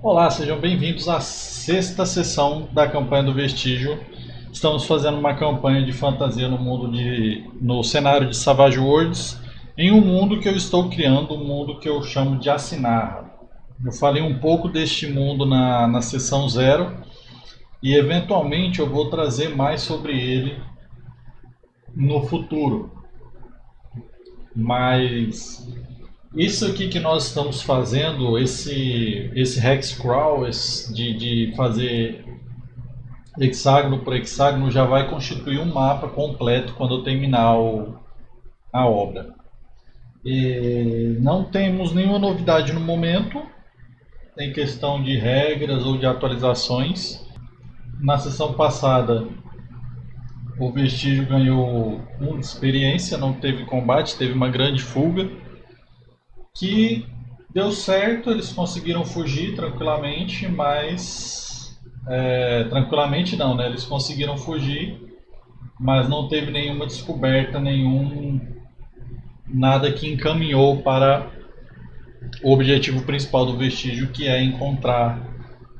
Olá, sejam bem-vindos à sexta sessão da campanha do Vestígio. Estamos fazendo uma campanha de fantasia no cenário de Savage Worlds, em um mundo que eu estou criando, um mundo que eu chamo de Asinarra. Eu falei um pouco deste mundo na sessão zero e eventualmente eu vou trazer mais sobre ele no futuro. Mas isso aqui que nós estamos fazendo, esse hexcrawl de fazer hexágono por hexágono, já vai constituir um mapa completo quando eu terminar a obra. E não temos nenhuma novidade no momento, em questão de regras ou de atualizações. Na sessão passada, o Vestígio ganhou 1 de experiência, não teve combate, teve uma grande fuga, que deu certo, eles conseguiram fugir tranquilamente, mas tranquilamente não, né? Eles conseguiram fugir, mas não teve nenhuma descoberta, nada que encaminhou para o objetivo principal do Vestígio, que é encontrar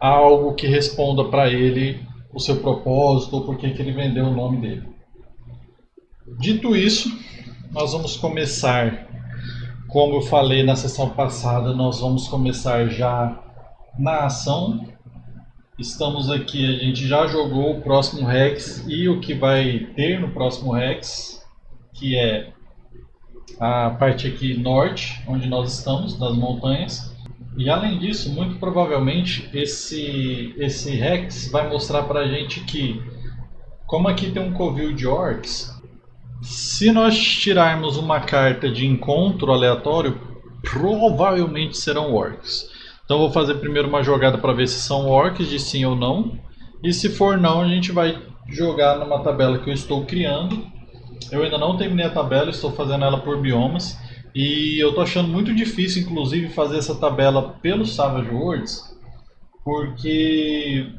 algo que responda para ele o seu propósito ou por que ele vendeu o nome dele. Dito isso, nós vamos começar. Como eu falei na sessão passada, nós vamos começar já na ação. Estamos aqui, a gente já jogou o próximo Rex e o que vai ter no próximo Rex, que é a parte aqui norte, onde nós estamos, das montanhas. E além disso, muito provavelmente esse Rex vai mostrar pra gente que, como aqui tem um covil de orcs, se nós tirarmos uma carta de encontro aleatório, provavelmente serão orcs. Então vou fazer primeiro uma jogada para ver se são orcs, de sim ou não. E se for não, a gente vai jogar numa tabela que eu estou criando. Eu ainda não terminei a tabela, estou fazendo ela por biomas. E eu estou achando muito difícil, inclusive, fazer essa tabela pelo Savage Worlds, porque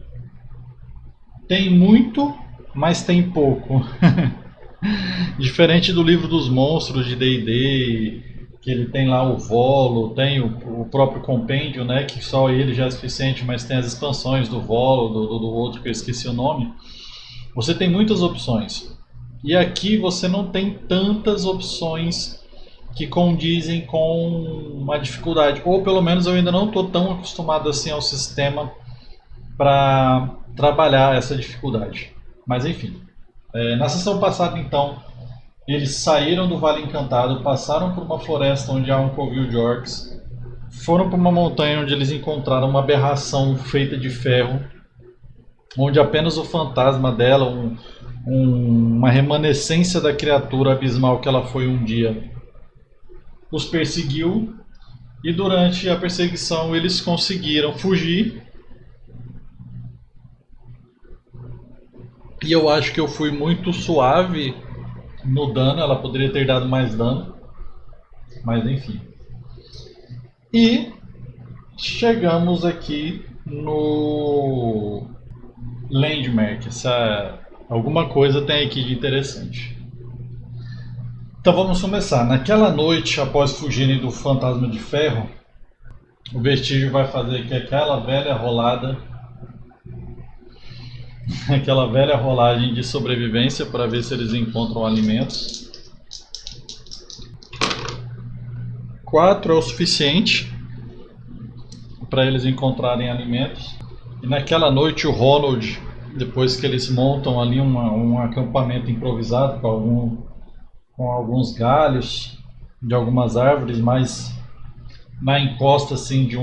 tem muito, mas tem pouco. Diferente do livro dos monstros de D&D, que ele tem lá o Volo, tem o próprio compêndio, né, que só ele já é suficiente, mas tem as expansões do Volo, do outro que eu esqueci o nome. Você tem muitas opções. E aqui você não tem tantas opções que condizem com uma dificuldade. Ou pelo menos eu ainda não estou tão acostumado assim ao sistema para trabalhar essa dificuldade. Mas enfim. Na sessão passada, então, eles saíram do Vale Encantado, passaram por uma floresta onde há um covil de orcs, foram para uma montanha onde eles encontraram uma aberração feita de ferro, onde apenas o fantasma dela, uma remanescência da criatura abismal que ela foi um dia, os perseguiu, e durante a perseguição eles conseguiram fugir. E eu acho que eu fui muito suave no dano, ela poderia ter dado mais dano, mas enfim. E chegamos aqui no Landmark, alguma coisa tem aqui de interessante. Então vamos começar. Naquela noite, após fugirem do fantasma de ferro, o Vestígio vai fazer que aquela velha rolagem de sobrevivência para ver se eles encontram alimentos. 4 é o suficiente para eles encontrarem alimentos. E naquela noite o Ronald, depois que eles montam ali um acampamento improvisado com alguns galhos de algumas árvores, mas na encosta assim de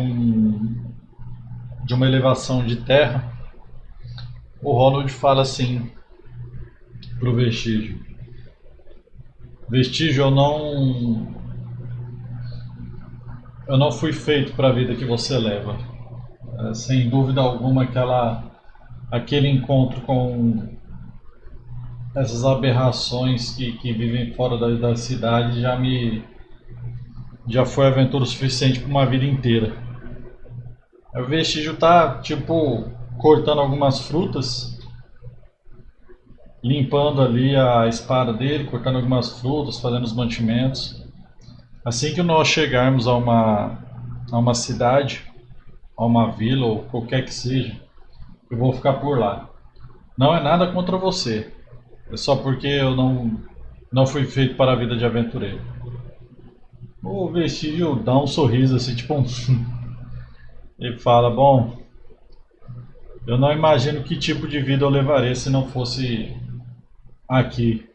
uma elevação de terra, o Ronald fala assim pro Vestígio: Vestígio, eu não fui feito para a vida que você leva. Sem dúvida alguma, aquele encontro com essas aberrações que vivem fora da cidade já foi aventura suficiente para uma vida inteira. O Vestígio tá tipo cortando algumas frutas, limpando ali a espada dele, cortando algumas frutas, fazendo os mantimentos. Assim que nós chegarmos a uma cidade, a uma vila ou qualquer que seja, eu vou ficar por lá. Não é nada contra você. É só porque eu não fui feito para a vida de aventureiro. O Vestígio dá um sorriso assim, tipo um... Ele fala, bom, eu não imagino que tipo de vida eu levaria se não fosse aqui,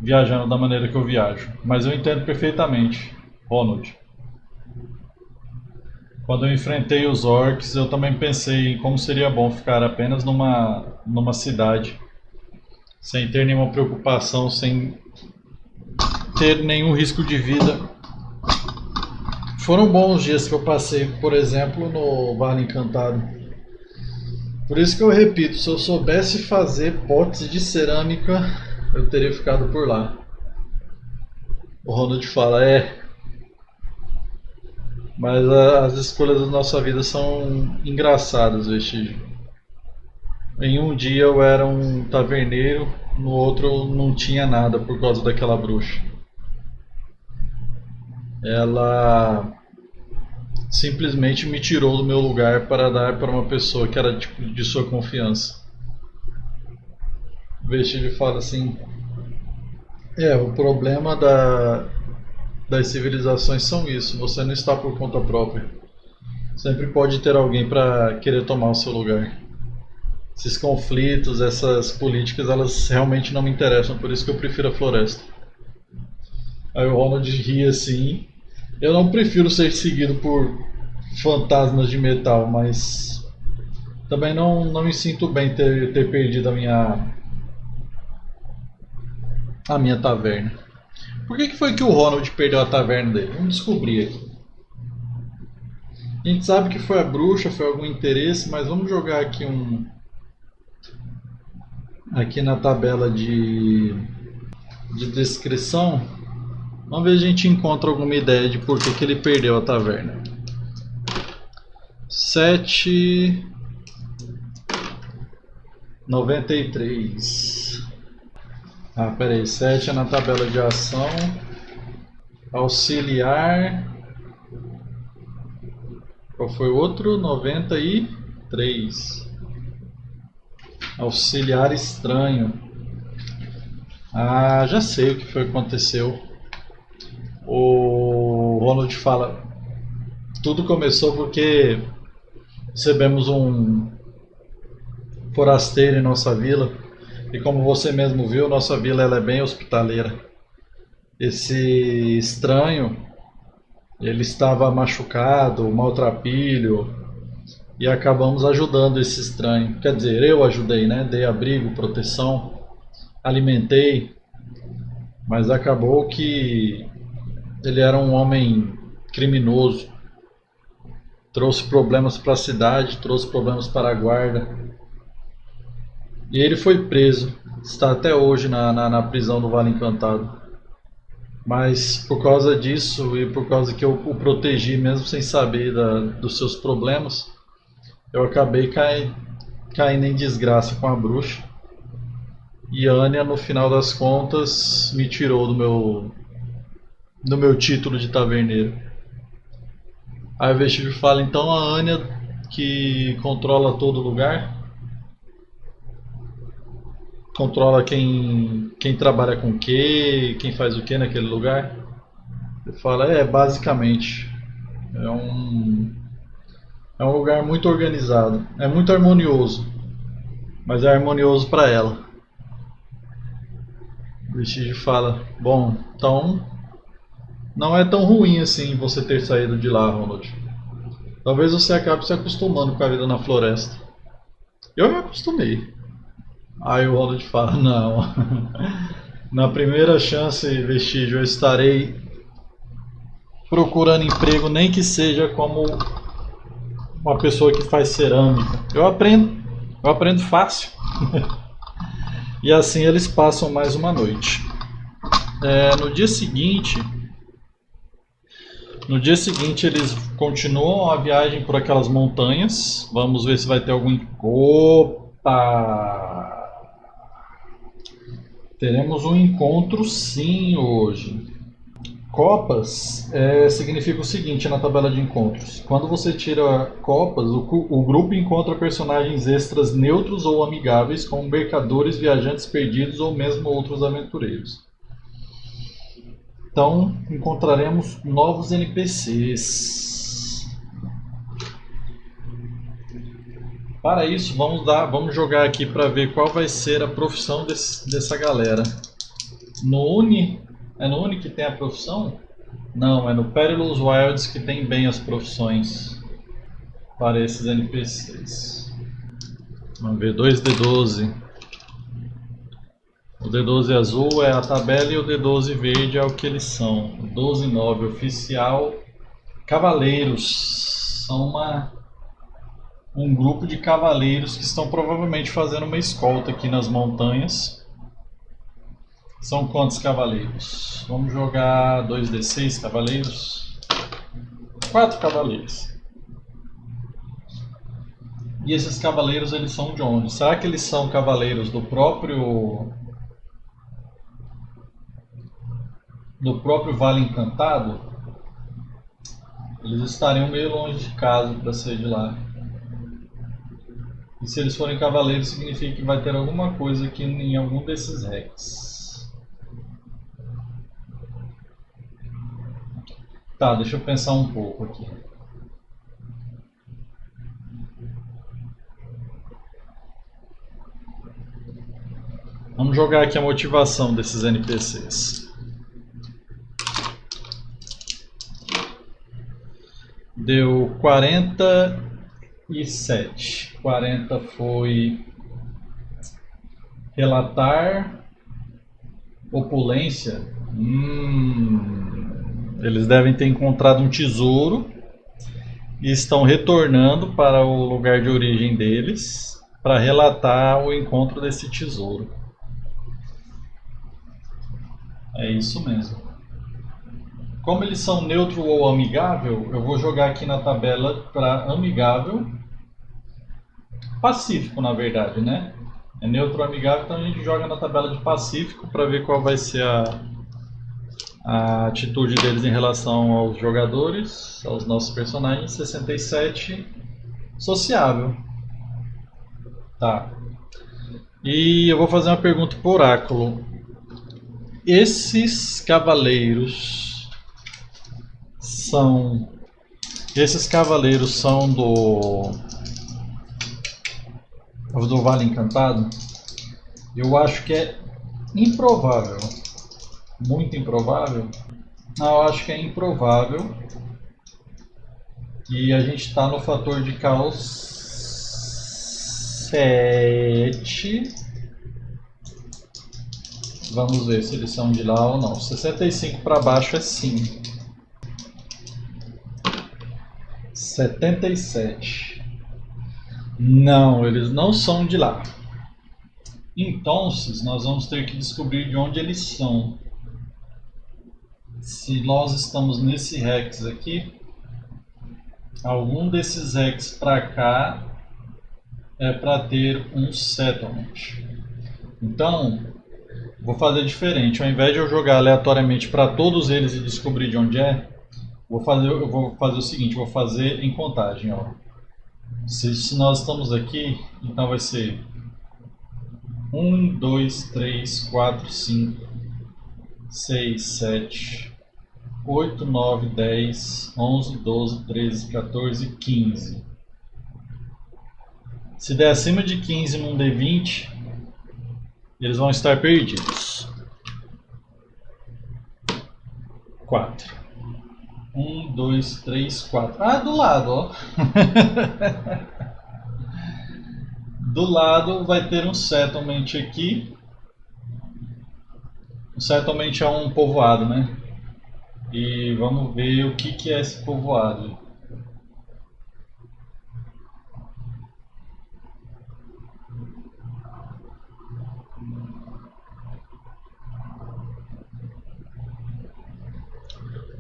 viajando da maneira que eu viajo. Mas eu entendo perfeitamente, Ronald. Quando eu enfrentei os orcs, eu também pensei em como seria bom ficar apenas numa cidade, sem ter nenhuma preocupação, sem ter nenhum risco de vida. Foram bons dias que eu passei, por exemplo, no Vale Encantado. Por isso que eu repito, se eu soubesse fazer potes de cerâmica, eu teria ficado por lá. O Ronald fala, mas as escolhas da nossa vida são engraçadas, Vestígio. Em um dia eu era um taverneiro, no outro eu não tinha nada por causa daquela bruxa. Ela simplesmente me tirou do meu lugar para dar para uma pessoa que era tipo, de sua confiança. O Vestígio fala assim: o problema das civilizações são isso, você não está por conta própria. Sempre pode ter alguém para querer tomar o seu lugar. Esses conflitos, essas políticas, elas realmente não me interessam, por isso que eu prefiro a floresta. Aí o Ronald ri assim. Eu não prefiro ser seguido por fantasmas de metal, mas também não me sinto bem ter perdido a minha taverna. Por que foi que o Ronald perdeu a taverna dele? Vamos descobrir aqui. A gente sabe que foi a bruxa, foi algum interesse, mas vamos jogar aqui na tabela de descrição. Vamos ver se a gente encontra alguma ideia de por que ele perdeu a taverna. 7,93. Peraí, 7 é na tabela de ação. Auxiliar. Qual foi o outro? 93. Auxiliar estranho. Já sei o que foi que aconteceu. O Ronald fala: tudo começou porque recebemos um forasteiro em nossa vila. E como você mesmo viu, nossa vila ela é bem hospitaleira. Esse estranho, ele estava machucado, maltrapilho, e acabamos ajudando esse estranho. Quer dizer, eu ajudei, né? Dei abrigo, proteção, alimentei, mas acabou que ele era um homem criminoso. Trouxe problemas para a cidade, trouxe problemas para a guarda. E ele foi preso. Está até hoje na prisão do Vale Encantado. Mas por causa disso e por causa que eu o protegi mesmo sem saber dos seus problemas, eu acabei caindo em desgraça com a bruxa. E Anya, no final das contas, me tirou do meu título de taverneiro. Aí o Vestígio fala, então a Anya que controla todo lugar, controla quem trabalha com o que, quem faz o que naquele lugar. Ele fala, basicamente, é um lugar muito organizado, é muito harmonioso, mas é harmonioso para ela. O Vestígio fala, bom, então não é tão ruim assim você ter saído de lá, Ronald. Talvez você acabe se acostumando com a vida na floresta. Eu me acostumei. Aí o Ronald fala, não. Na primeira chance, Vestígio, eu estarei procurando emprego, nem que seja como uma pessoa que faz cerâmica. Eu aprendo fácil. E assim eles passam mais uma noite. No dia seguinte eles continuam a viagem por aquelas montanhas. Vamos ver se vai ter algum... Opa! Teremos um encontro sim hoje. Copas significa o seguinte na tabela de encontros. Quando você tira copas, o grupo encontra personagens extras neutros ou amigáveis, como mercadores, viajantes perdidos ou mesmo outros aventureiros. Então, encontraremos novos NPCs. Para isso, vamos jogar aqui para ver qual vai ser a profissão dessa galera. É no Uni que tem a profissão? Não, é no Perilous Wilds que tem bem as profissões para esses NPCs. Vamos ver, 2D12. O D12 azul é a tabela e o D12 verde é o que eles são. 12 e 9, oficial. Cavaleiros. São um grupo de cavaleiros que estão provavelmente fazendo uma escolta aqui nas montanhas. São quantos cavaleiros? Vamos jogar 2D6 cavaleiros. 4 cavaleiros. E esses cavaleiros, eles são de onde? Será que eles são cavaleiros do próprio Vale Encantado? Eles estariam meio longe de casa para ser de lá. E se eles forem cavaleiros, significa que vai ter alguma coisa aqui em algum desses hacks. Tá, deixa eu pensar um pouco aqui. Vamos jogar aqui a motivação desses NPCs. Deu 47. 40 foi relatar opulência. Eles devem ter encontrado um tesouro e estão retornando para o lugar de origem deles para relatar o encontro desse tesouro. É isso mesmo. Como eles são neutro ou amigável, eu vou jogar aqui na tabela para amigável. Pacífico, na verdade, né? É neutro ou amigável, então a gente joga na tabela de pacífico para ver qual vai ser a atitude deles em relação aos jogadores, aos nossos personagens. 67, sociável. Tá. E eu vou fazer uma pergunta pro oráculo. Esses cavaleiros são do Vale Encantado? Eu acho que é improvável. Muito improvável? Não, eu acho que é improvável. E a gente está no fator de caos 7. Vamos ver se eles são de lá ou não. 65 para baixo é sim. 77. Não, eles não são de lá. Então, nós vamos ter que descobrir de onde eles são. Se nós estamos nesse hex aqui, algum desses hex para cá é para ter um settlement. Então, vou fazer diferente. Ao invés de eu jogar aleatoriamente para todos eles e descobrir de onde é, eu vou fazer o seguinte, vou fazer em contagem. Ó. Se nós estamos aqui, então vai ser 1, 2, 3, 4, 5, 6, 7, 8, 9, 10, 11, 12, 13, 14, 15. Se der acima de 15 num D20, eles vão estar perdidos. 4. 1, 2, 3, 4. Ah, do lado, ó. Do lado vai ter um settlement aqui. O settlement é um povoado, né? E vamos ver o que é esse povoado.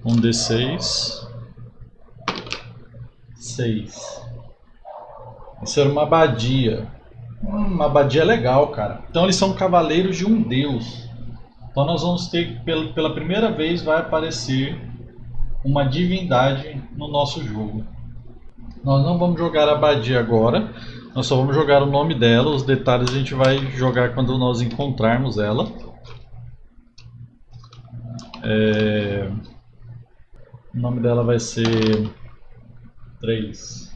Um D6. 6. Isso era uma abadia. Uma abadia legal, cara. Então eles são cavaleiros de um deus. Então nós vamos ter, pela primeira vez, vai aparecer uma divindade no nosso jogo. Nós não vamos jogar a abadia agora, nós só vamos jogar o nome dela, os detalhes a gente vai jogar quando nós encontrarmos ela. O nome dela vai ser 3.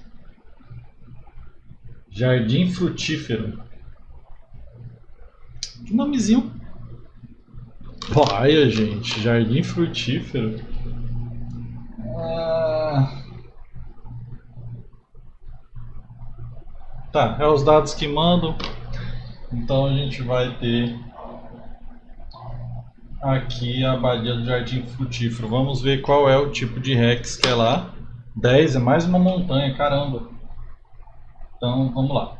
Jardim Frutífero. Que nomezinho paia, gente. Jardim Frutífero. Tá, é os dados que mandam. Então a gente vai ter aqui a abadia do Jardim Frutífero. Vamos ver qual é o tipo de Rex que é lá. 10 é mais uma montanha, caramba. Então vamos lá.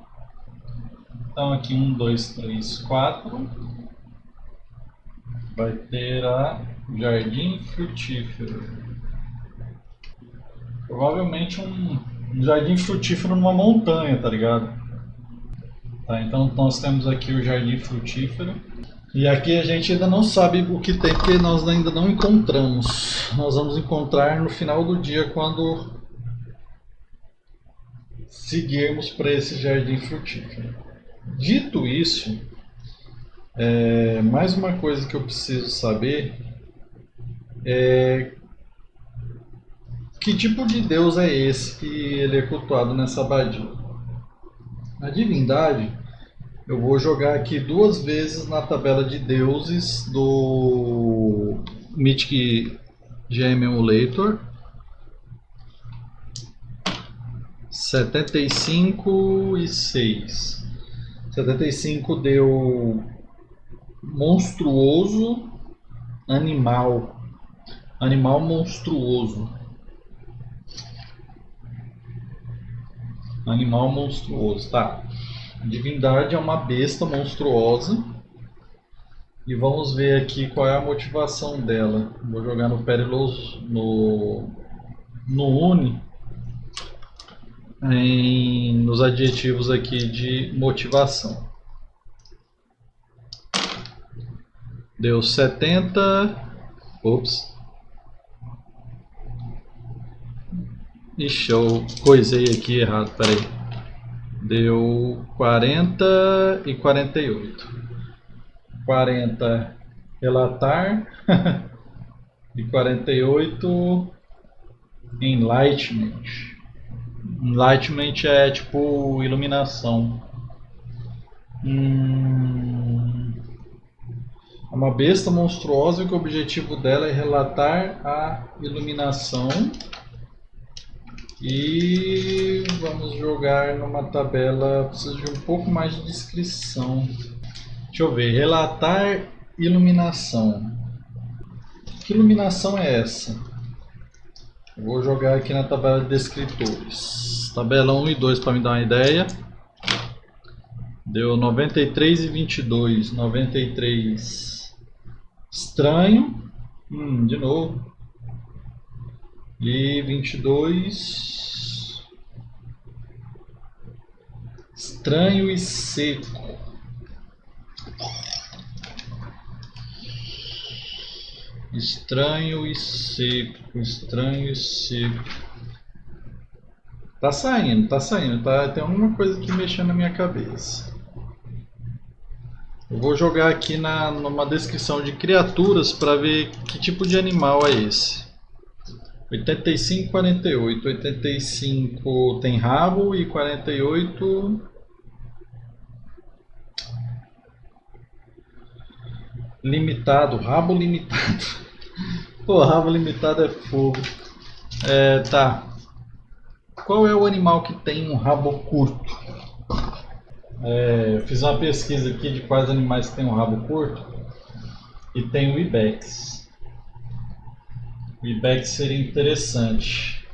Então aqui 1, 2, 3, 4. Vai ter a Jardim Frutífero. Provavelmente um jardim frutífero numa montanha, tá ligado? Tá, então nós temos aqui o Jardim Frutífero. E aqui a gente ainda não sabe o que tem, porque nós ainda não encontramos. Nós vamos encontrar no final do dia quando seguirmos para esse Jardim Frutífero. Dito isso, mais uma coisa que eu preciso saber é que tipo de Deus é esse que ele é cultuado nessa abadia. A divindade, eu vou jogar aqui 2 vezes na tabela de deuses do Mythic GM Emulator. 75 e 6. 75 deu monstruoso, animal monstruoso. Animal monstruoso, tá. Divindade é uma besta monstruosa. E vamos ver aqui qual é a motivação dela. Vou jogar no Perilos, no Uni, nos adjetivos aqui de motivação. Deu 70. Ops. Ixi, eu coisei aqui errado, peraí. Deu 40 e 48. 40 relatar e 48 enlightenment. Enlightenment é tipo iluminação. É uma besta monstruosa que o objetivo dela é relatar a iluminação. E vamos jogar numa tabela, preciso de um pouco mais de descrição. Deixa eu ver, relatar iluminação. Que iluminação é essa? Eu vou jogar aqui na tabela de descritores. Tabela 1 e 2 para me dar uma ideia. Deu 93 e 22. 93 estranho. De novo. E 22 estranho e seco. Estranho e seco. Estranho e seco. Tá saindo, tá? Tem alguma coisa aqui mexendo na minha cabeça. Eu vou jogar aqui numa descrição de criaturas para ver que tipo de animal é esse. 85 e 48. 85 tem rabo e 48 limitado. Rabo limitado. Pô, rabo limitado é fogo. Tá. Qual é o animal que tem um rabo curto? Fiz uma pesquisa aqui de quais animais tem um rabo curto e tem o Ibex. O Ibex seria interessante.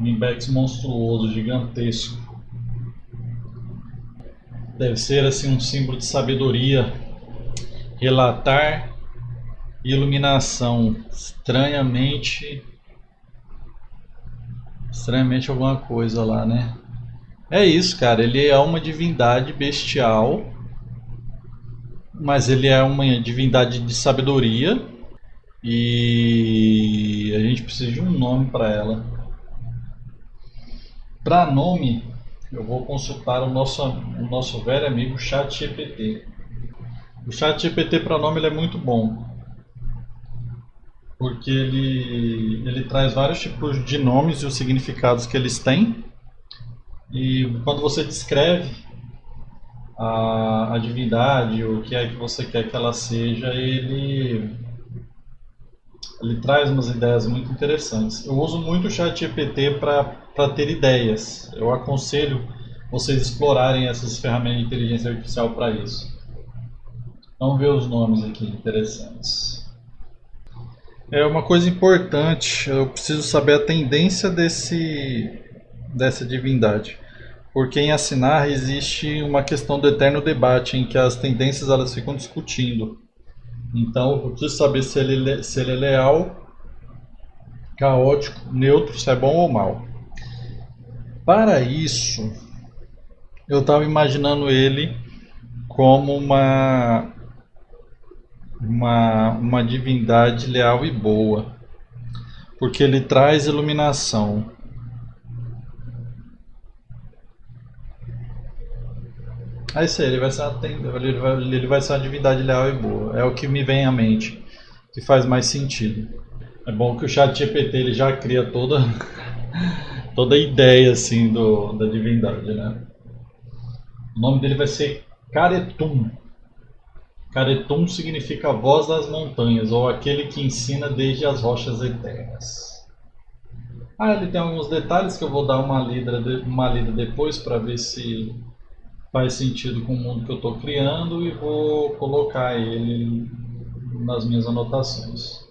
Um Ibex monstruoso, gigantesco. Deve ser assim um símbolo de sabedoria, relatar e iluminação. Estranhamente alguma coisa lá, né? É isso, cara. Ele é uma divindade bestial. mas ele é uma divindade de sabedoria e a gente precisa de um nome para ela. Para nome, eu vou consultar o nosso velho amigo ChatGPT. O ChatGPT para nome ele é muito bom, porque ele traz vários tipos de nomes e os significados que eles têm. E quando você descreve a divindade, o que é que você quer que ela seja, ele traz umas ideias muito interessantes. Eu uso muito o ChatGPT para ter ideias. Eu aconselho vocês explorarem essas ferramentas de inteligência artificial para isso. Vamos ver os nomes aqui interessantes. É uma coisa importante, eu preciso saber a tendência dessa divindade. Porque em Assinar existe uma questão do eterno debate em que as tendências elas ficam discutindo. Então eu preciso saber se ele é leal, caótico, neutro, se é bom ou mal. Para isso, eu estava imaginando ele como uma divindade leal e boa, porque ele traz iluminação. É isso aí, ele vai ser uma divindade leal e boa. É o que me vem à mente, que faz mais sentido. É bom que o ChatGPT ele já cria toda a ideia assim da divindade, né? O nome dele vai ser Caretum. Caretum significa voz das montanhas, ou aquele que ensina desde as rochas eternas. Ele tem alguns detalhes que eu vou dar uma lida depois para ver se faz sentido com o mundo que eu estou criando e vou colocar ele nas minhas anotações.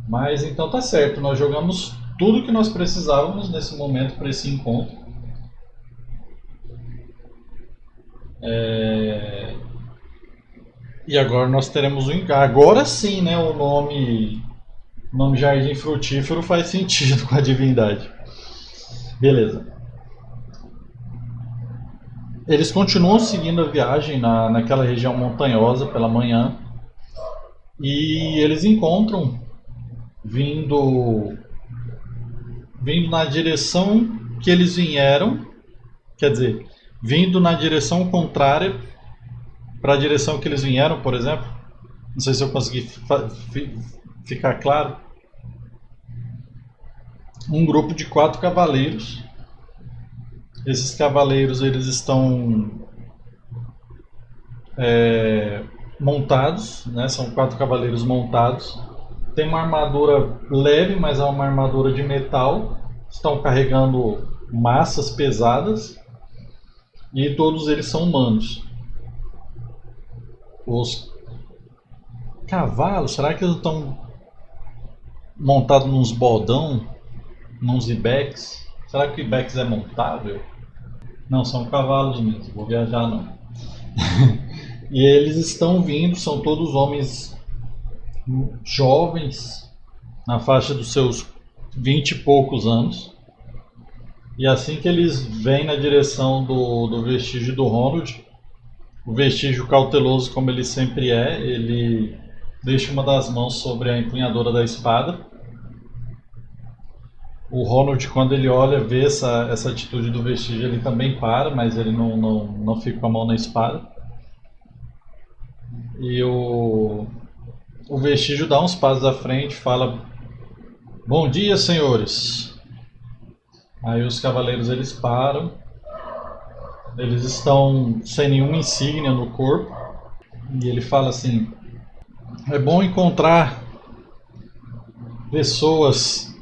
Mas então tá certo, nós jogamos tudo que nós precisávamos nesse momento para esse encontro. E agora nós teremos agora sim, né, o nome Jardim Frutífero faz sentido com a divindade. Beleza. Eles continuam seguindo a viagem naquela região montanhosa pela manhã e eles encontram vindo na direção que eles vieram, quer dizer, vindo na direção contrária para a direção que eles vieram, por exemplo. Não sei se eu consegui ficar claro. Um grupo de 4 cavaleiros. Esses cavaleiros eles estão montados, né? São 4 cavaleiros montados. Tem uma armadura leve, mas é uma armadura de metal. Estão carregando massas pesadas e todos eles são humanos. Os cavalos, será que eles estão montados nos bordão, nos ibex? Será que o ibex é montável? Não, são cavalos mesmo, vou viajar não. E eles estão vindo, são todos homens jovens, na faixa dos seus 20 e poucos anos. E assim que eles vêm na direção do vestígio do Ronald, o vestígio cauteloso como ele sempre é, ele deixa uma das mãos sobre a empunhadura da espada. O Ronald, quando ele olha, vê essa atitude do vestígio, ele também para, mas ele não fica com a mão na espada. E o vestígio dá uns passos à frente, fala: "Bom dia, senhores." Aí os cavaleiros eles param, eles estão sem nenhuma insígnia no corpo, e ele fala assim: "É bom encontrar pessoas,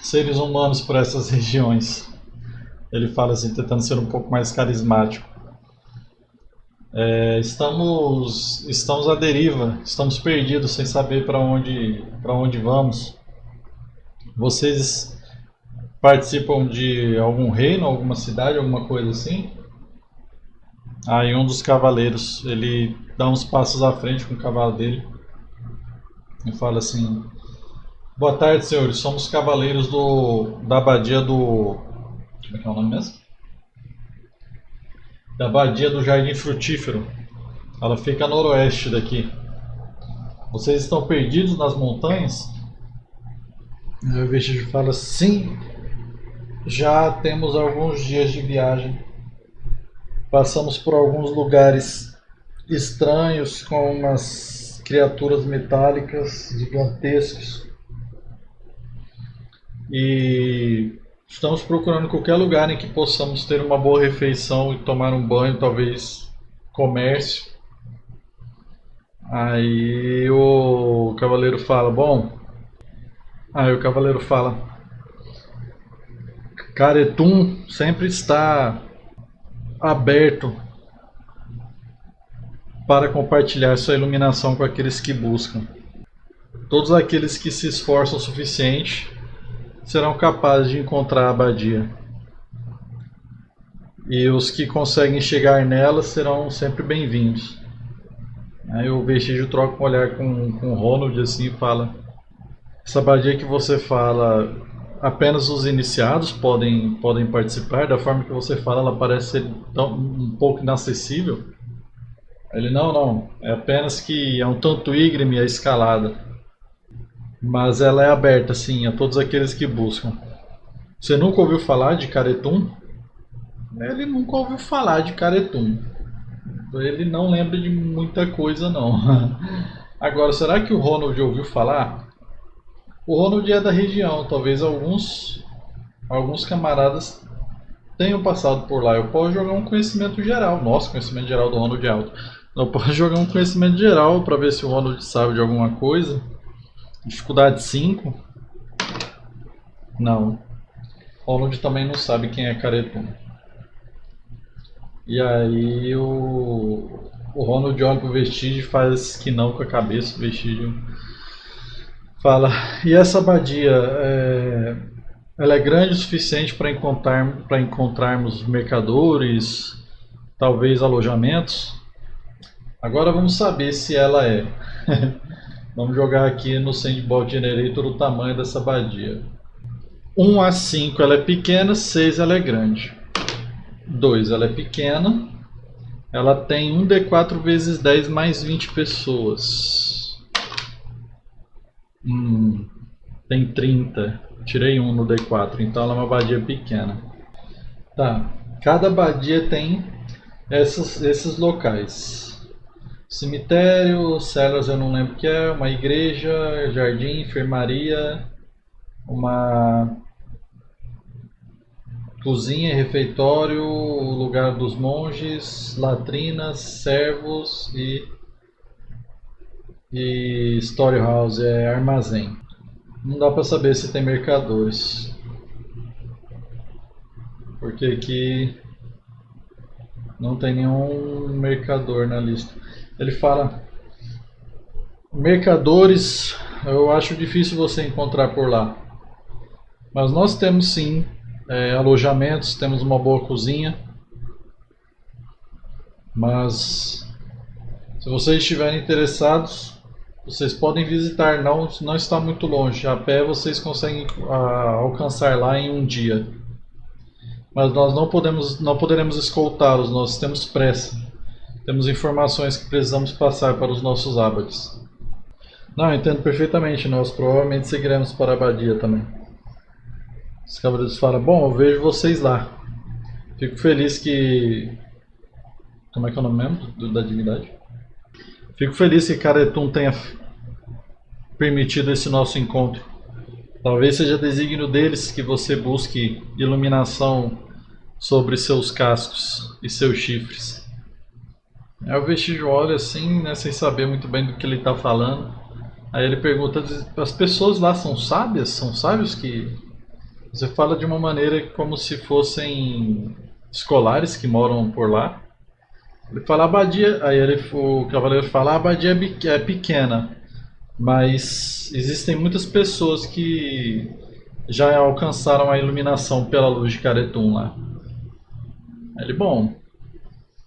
seres humanos por essas regiões." Ele fala assim, tentando ser um pouco mais carismático. Estamos à deriva, estamos perdidos sem saber para onde vamos. Vocês participam de algum reino, alguma cidade, alguma coisa assim? Aí um dos cavaleiros, ele dá uns passos à frente com o cavalo dele e fala assim: "Boa tarde, senhores, somos cavaleiros da abadia do... Como é que é o nome mesmo? Da abadia do Jardim Frutífero. Ela fica a noroeste daqui. Vocês estão perdidos nas montanhas? O vestígio fala: sim, já temos alguns dias de viagem. Passamos por alguns lugares estranhos com umas criaturas metálicas gigantescas. E estamos procurando qualquer lugar em que possamos ter uma boa refeição e tomar um banho, talvez comércio. Aí o cavaleiro fala: bom. Aí o cavaleiro fala: Caretum sempre está aberto para compartilhar sua iluminação com aqueles que buscam. Todos aqueles que se esforçam o suficiente serão capazes de encontrar a abadia. E os que conseguem chegar nela serão sempre bem-vindos. Aí o vestígio troca um olhar com o Ronald assim e fala: essa abadia que você fala, apenas os iniciados podem participar? Da forma que você fala, ela parece ser um pouco inacessível. Ele: não, é apenas que é um tanto íngreme a escalada, mas ela é aberta sim a todos aqueles que buscam. Você nunca ouviu falar de Caretum? Ele nunca ouviu falar de Caretum. Ele não lembra de muita coisa não. Agora, será que o Ronald ouviu falar? O Ronald é da região, talvez alguns camaradas tenham passado por lá. Eu posso jogar um conhecimento geral. Nossa, conhecimento geral do Ronald é alto. Eu posso jogar um conhecimento geral para ver se o Ronald sabe de alguma coisa. Dificuldade 5. Não. O Ronald também não sabe quem é Caretum. E aí o Ronald olha pro vestígio e faz que não com a cabeça. O vestígio fala: e essa abadia, ela é grande o suficiente para encontrarmos mercadores, talvez alojamentos? Agora vamos saber se ela é. Vamos jogar aqui no Sandbox Generator o tamanho dessa abadia. 1 a 5 ela é pequena, 6 ela é grande. 2 ela é pequena. Ela tem 1d4 vezes 10 mais 20 pessoas. Tem 30. Tirei 1 no D4, então ela é uma abadia pequena. Tá. Cada abadia tem esses locais: cemitério, celas eu não lembro o que é, uma igreja, jardim, enfermaria, uma cozinha, refeitório, o lugar dos monges, latrinas, servos e storehouse, armazém. Não dá pra saber se tem mercadores, porque aqui não tem nenhum mercador na lista. Ele fala: mercadores eu acho difícil você encontrar por lá, mas nós temos sim alojamentos, temos uma boa cozinha. Mas se vocês estiverem interessados, vocês podem visitar, não está muito longe. A pé vocês conseguem alcançar lá em um dia. Mas nós não poderemos escoltá-los, nós temos pressa. Temos informações que precisamos passar para os nossos abades. Não, eu entendo perfeitamente, nós provavelmente seguiremos para a abadia também. Os cavaleiros falam: bom, eu vejo vocês lá. Fico feliz que... Como é que é o nome mesmo da divindade? Fico feliz que Caretum tenha permitido esse nosso encontro. Talvez seja desígnio deles que você busque iluminação sobre seus cascos e seus chifres. O vestígio olha assim, né, sem saber muito bem do que ele está falando. Aí ele pergunta: as pessoas lá são sábias? São sábios que... Você fala de uma maneira como se fossem escolares que moram por lá. Ele fala: abadia. Aí o cavaleiro fala: a abadia é pequena, mas existem muitas pessoas que já alcançaram a iluminação pela luz de Caretum lá. Aí ele: bom,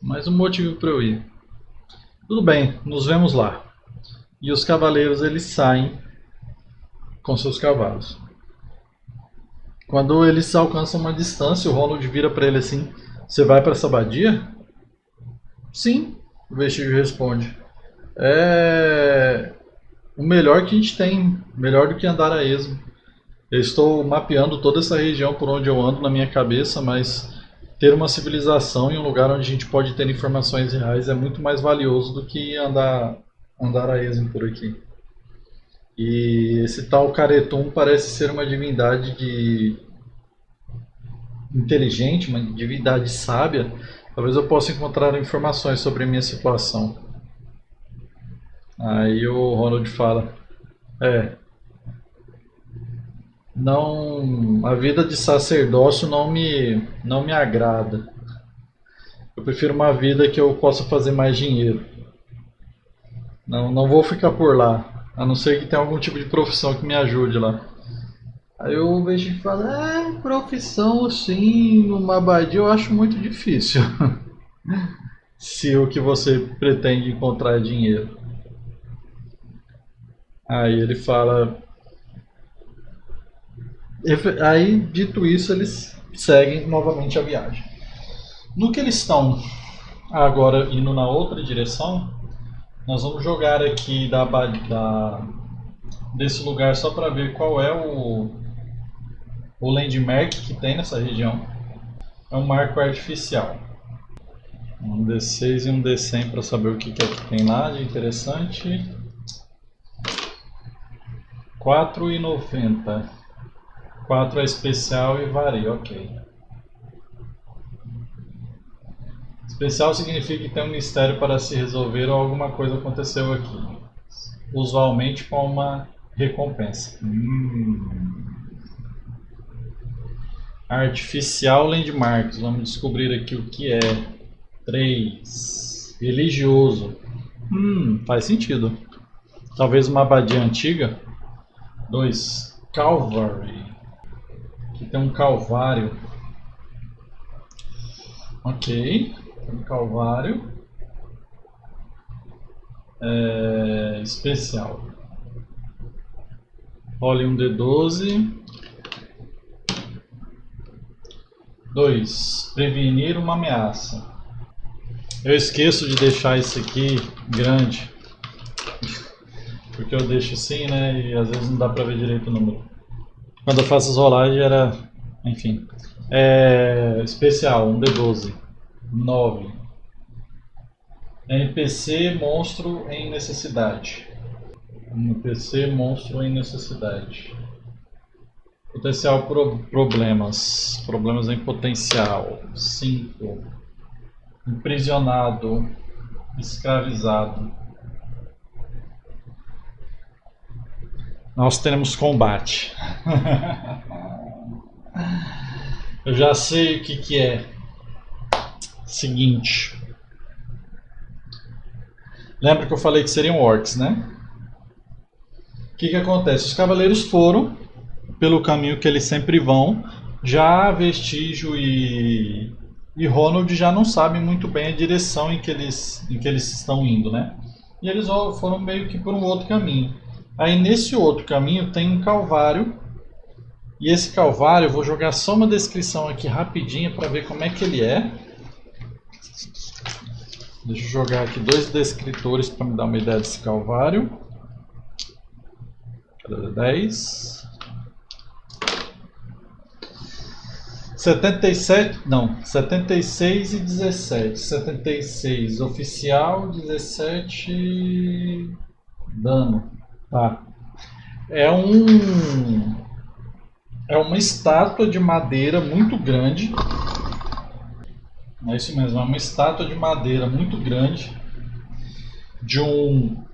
mais um motivo para eu ir. Tudo bem, nos vemos lá. E os cavaleiros eles saem com seus cavalos. Quando eles alcançam uma distância, o Ronald vira para ele assim: você vai para essa abadia? Sim, O vestígio responde: é o melhor que a gente tem, melhor do que andar a esmo. Eu estou mapeando toda essa região por onde eu ando na minha cabeça, mas ter uma civilização em um lugar onde a gente pode ter informações reais é muito mais valioso do que andar a esmo por aqui. E esse tal Caretum parece ser uma divindade inteligente, uma divindade sábia. Talvez eu possa encontrar informações sobre a minha situação. Aí o Ronald fala: não, a vida de sacerdócio não me agrada. Eu prefiro uma vida que eu possa fazer mais dinheiro. Não vou ficar por lá, a não ser que tenha algum tipo de profissão que me ajude lá. Aí o Veggie fala: profissão assim, numa abadia eu acho muito difícil. Se o que você pretende encontrar é dinheiro. Aí ele fala. Aí, dito isso, eles seguem novamente a viagem. No que eles estão agora indo na outra direção, nós vamos jogar aqui desse lugar só para ver qual é o landmark que tem nessa região. É um marco artificial. Um D6 e um D100 para saber o que é que tem lá de interessante. 4,90. 4 é especial e varia, ok. Especial significa que tem um mistério para se resolver ou alguma coisa aconteceu aqui. Usualmente com uma recompensa. Artificial Landmarks. Vamos descobrir aqui o que é. 3. Religioso. Faz sentido. Talvez uma abadia antiga. 2. Calvary. Aqui tem um calvário. Ok. Tem um calvário. Especial. Role um D12. 2. Prevenir uma ameaça. Eu esqueço de deixar isso aqui grande. Porque eu deixo assim, né? E às vezes não dá pra ver direito o número. Quando eu faço as rolagens era... Enfim. Especial, um D12. 9. NPC monstro em necessidade. NPC monstro em necessidade. Potencial problemas. Problemas em potencial. 5. Imprisionado. Escravizado. Nós teremos combate. Eu já sei o que é. Seguinte. Lembra que eu falei que seriam orcs, né? O que acontece? Os cavaleiros foram pelo caminho que eles sempre vão. Já Vestígio e Ronald já não sabem muito bem a direção em que eles estão indo, né? E eles foram meio que por um outro caminho. Aí nesse outro caminho tem um calvário. E esse calvário, eu vou jogar só uma descrição aqui rapidinho para ver como é que ele é. Deixa eu jogar aqui 2 descritores para me dar uma ideia desse calvário. 10. 76 e 17. 76 oficial, 17 dano. Tá. É uma estátua de madeira muito grande. É isso mesmo, é uma estátua de madeira muito grande de um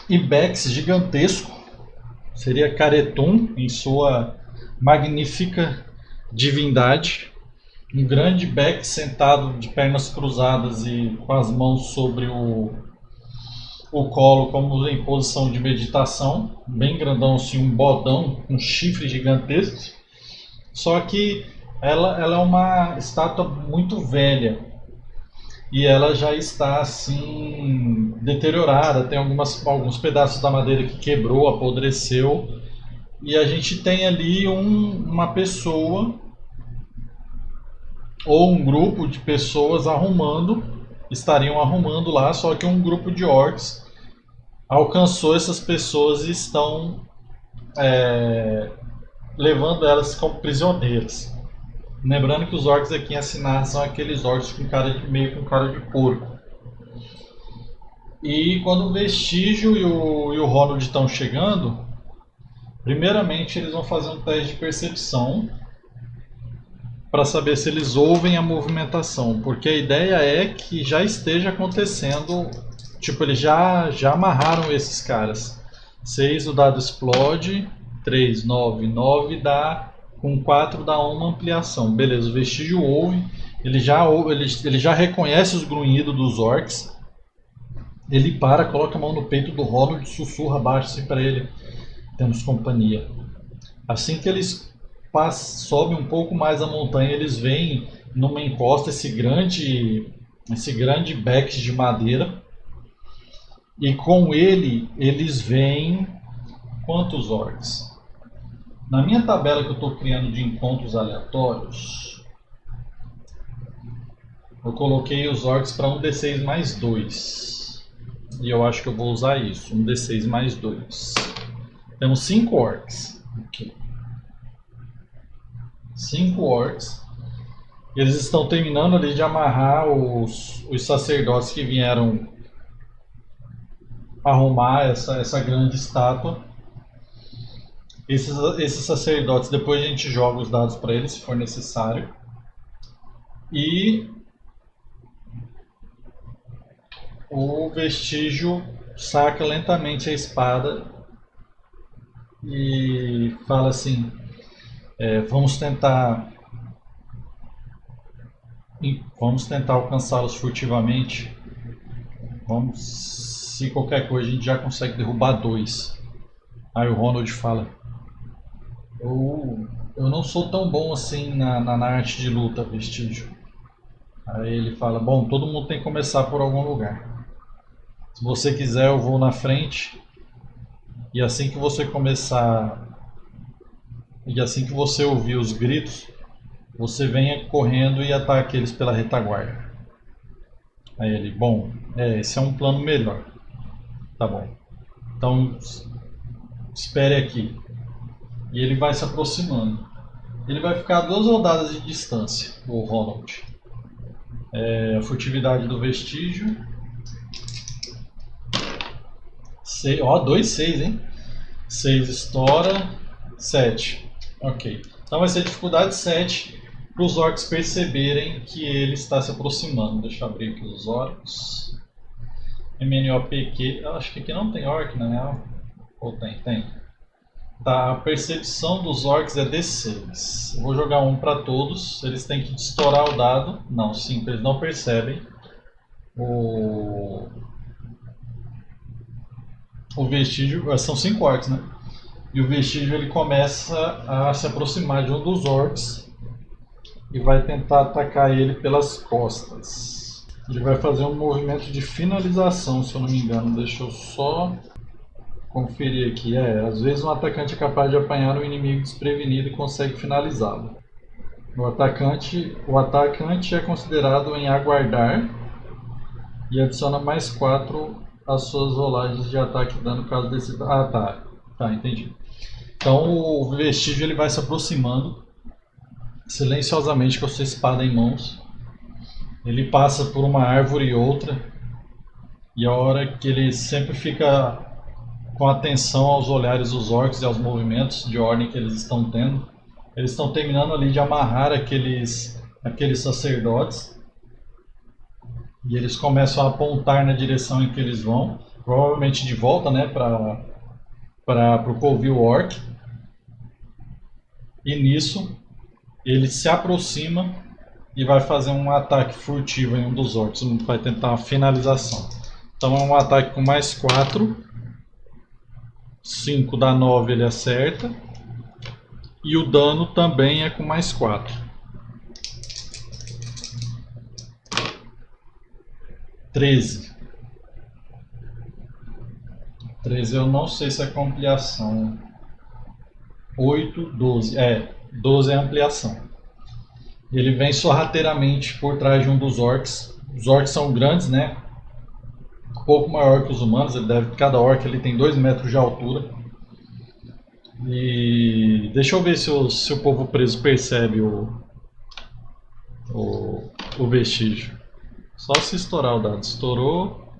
ibex gigantesco. Seria Caretum em sua magnífica divindade. Um grande ibex sentado de pernas cruzadas e com as mãos sobre o colo como em posição de meditação, bem grandão assim, um bodão com chifres gigantescos. Só que ela é uma estátua muito velha e ela já está assim deteriorada, tem alguns pedaços da madeira que quebrou, apodreceu, e a gente tem ali uma pessoa ou um grupo de pessoas arrumando estariam arrumando lá, só que um grupo de orcs alcançou essas pessoas e estão levando elas como prisioneiras. Lembrando que os orcs aqui em Assinar são aqueles orcs com meio com cara de porco. E quando o Vestígio e o Ronald estão chegando, primeiramente eles vão fazer um teste de percepção para saber se eles ouvem a movimentação, porque a ideia é que já esteja acontecendo, tipo, eles já amarraram esses caras. 6 o dado explode, 3, 9, 9 dá, com 4 dá uma ampliação. Beleza, o Vestígio ouve, ele já reconhece os grunhidos dos orcs, ele para, coloca a mão no peito do Ronald e sussurra baixo assim para ele: temos companhia. Assim que eles sobem um pouco mais a montanha, eles veem numa encosta esse grande beck de madeira, e com ele eles veem quantos orcs? Na minha tabela que eu estou criando de encontros aleatórios, eu coloquei os orcs para 1d6 mais 2. E eu acho que eu vou usar isso, 1d6 mais 2. Temos 5 orcs. Okay. 5 orcs. Eles estão terminando ali de amarrar os sacerdotes que vieram arrumar essa grande estátua. Esses sacerdotes, depois a gente joga os dados para eles se for necessário. E o Vestígio saca lentamente a espada e fala assim: vamos tentar alcançá-los furtivamente. Se qualquer coisa a gente já consegue derrubar 2. Aí o Ronald fala: eu não sou tão bom assim na arte de luta, Vestígio. Aí ele fala: bom, todo mundo tem que começar por algum lugar. Se você quiser, eu vou na frente, e assim que você ouvir os gritos, você venha correndo e ataque eles pela retaguarda. Aí ele: bom, esse é um plano melhor. Tá bom. Então, espere aqui. E ele vai se aproximando. Ele vai ficar a 2 rodadas de distância, o Ronald. A furtividade do Vestígio. 2, 6, hein? 6 estoura, 7. Ok. Então vai ser dificuldade 7 para os orcs perceberem que ele está se aproximando. Deixa eu abrir aqui os orcs. MNOPQ. Acho que aqui não tem orc, na real. Ou tem? Tem. Tá, a percepção dos orcs é D6. Eu vou jogar um para todos. Eles têm que estourar o dado. Não, sim, eles não percebem. O Vestígio, são 5 orcs, né? E o Vestígio ele começa a se aproximar de um dos orcs e vai tentar atacar ele pelas costas. Ele vai fazer um movimento de finalização, se eu não me engano. Deixa eu só conferir aqui. Às vezes um atacante é capaz de apanhar um inimigo desprevenido e consegue finalizá-lo. O atacante é considerado em aguardar e adiciona mais 4 as suas rolagens de ataque e dano caso desse... Tá, entendi. Então o Vestígio ele vai se aproximando silenciosamente com a sua espada em mãos. Ele passa por uma árvore e outra, e a hora que ele sempre fica com atenção aos olhares dos orcs e aos movimentos de ordem que eles estão tendo. Eles estão terminando ali de amarrar aqueles sacerdotes. E eles começam a apontar na direção em que eles vão, provavelmente de volta, né, para o covil orc. E nisso ele se aproxima e vai fazer um ataque furtivo em um dos orcs. Vai tentar uma finalização. Então é um ataque com mais 4. 5 dá 9, ele acerta. E o dano também é com mais 4. 13. 13 eu não sei se é com ampliação. 8, 12. 12 é ampliação. Ele vem sorrateiramente por trás de um dos orcs Os orcs são grandes, né? Um pouco maior que os humanos. Cada orc ele tem 2 metros de altura. E deixa eu ver se o povo preso percebe o vestígio. Só se estourar o dado. Estourou